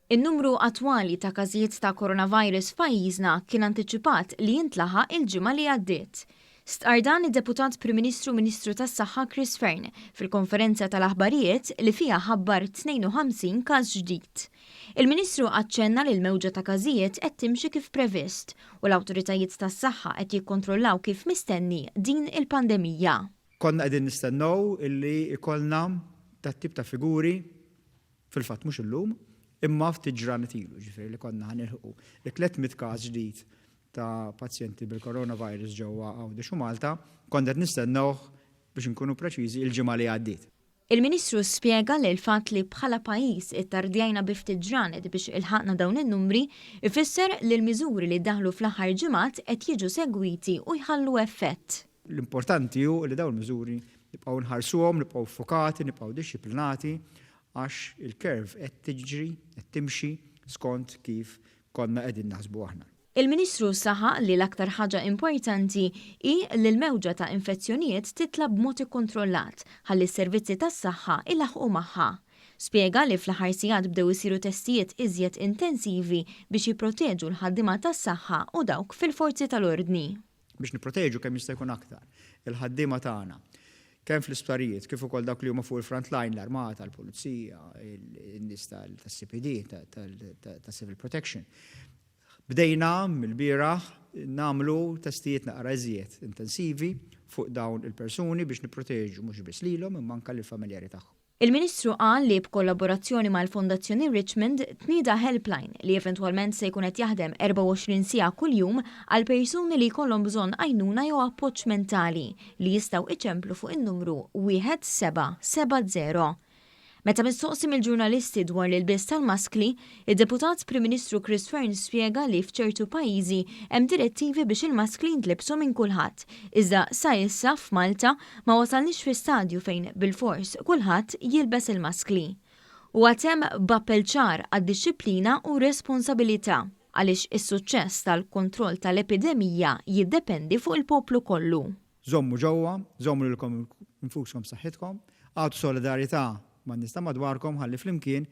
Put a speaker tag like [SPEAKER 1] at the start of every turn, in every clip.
[SPEAKER 1] In-numru attwali ta' każijiet ta' coronavirus f'pajjiżna kien antiċipat li jintlaħaq il-ġimgħa li għaddiet. Stqar dan id-Deputat Prim Ministru tas-Saħħa Chris Fearn fil-konferenza tal-aħbarijiet li fiha ħabbar 52 każ ġdid. Il-Ministru aċċenna li l-mewġa ta' każijiet qed timxi kif previst u l-awtoritajiet tas-saħħa qed jikkontrollaw kif mistenni din il-pandemija.
[SPEAKER 2] Konna qegħdin nistennew illi ikollna tat-tip ta' figuri fil-fatt mhux illum imma ftit ġranet ilu, ġifieri li konna ħanilħu 300 każ ġdid ta' pazjenti bil-coronavirus ġewwa Għawdex u Malta, konna qed nistennew biex inkunu preċiżi il-ġimgħa li għaddiet.
[SPEAKER 1] Il-Ministru spjega li l-fatt li bħala pajjiż ittardjajna bi ftit ġranet biex ilħaqna dawn in-numri ifisser li l-miżuri li ddaħlu fl-aħħar ġimgħat qed jiġu segwiti u jħallu effett.
[SPEAKER 2] L-importanti hu li dawn il-miżuri nibqgħu nħarsuhom, nibqgħu ffokati, nibqgħu dixxiplinati għax il-kerv qed tiġri, qed timxi skont kif konna qegħdin naħsbu aħna.
[SPEAKER 1] Il-Ministru saħaq li l-aktar ħaġa importanti hi li l-mewġa ta' infezzjonijiet titla b'mod ikkontrollat ħalli s-servizzi tas-saħħa ilaħqu magħha. Spjega li fl-aħħar sigħat bdew isiru testijiet iżjed intensivi biex jipproteġu l-ħaddiema tas-saħħa u dawk fil-forzi tal-ordni.
[SPEAKER 2] Biex nipproteġu kemm jista' jkun aktar il-ħaddiema tagħna kemm fl-isptarijiet kif ukoll dawk li huma fuq il-front line l-armata, l-pulizija, in-nies tas-CPD, tas-Civil Protection. Bdejna mill-bieraħ nagħmlu testijiet naqra iżjed intensivi fuq dawn il-persuni biex nipproteġu mhux biss lilhom imma anke lill-familjari tagħhom.
[SPEAKER 1] Il-Ministru qal li b'kollaborazzjoni mal-Fondazzjoni Richmond tnieda helpline li eventwalment se jkun qed jaħdem 24 siegħa kuljum għal persuni li jkollhom bżonn għajnuna jew appoġġ mentali li jistgħu iċemplu fuq in-numru 1770. Meta mistoqsi mill-ġurnalisti dwar l-ilbies tal-maskli, id-Deputat Prim Ministru Chris Fearn spjega li f'ċertu pajjiżi hemm direttivi biex il-maskli jintlibsu minn kulħadd. Iżda sa issa f'Malta ma wasalniex fi stadju fejn bil-fors kulħadd jilbes il-maskli. U għatem b'appell ċar għad-dixxiplina u responsabilità għaliex is-suċċess tal-kontroll tal-epidemija jiddependi fuq il-poplu kollu.
[SPEAKER 2] Żommu ġewwa, żommu lilkom infuskom saħħitkom, għatu solidarjetà ma' nista' madwarkom ħalli flimkien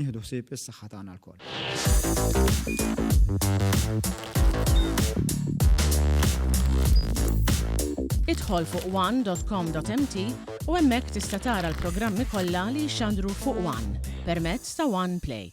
[SPEAKER 2] nieħdu ħsieb is-saħħa tagħna lkoll.
[SPEAKER 3] Idħol fuq one.com.mt u hemmhekk tista' tara l-programmi kollha li jxandru fuq One permezz ta' One Play.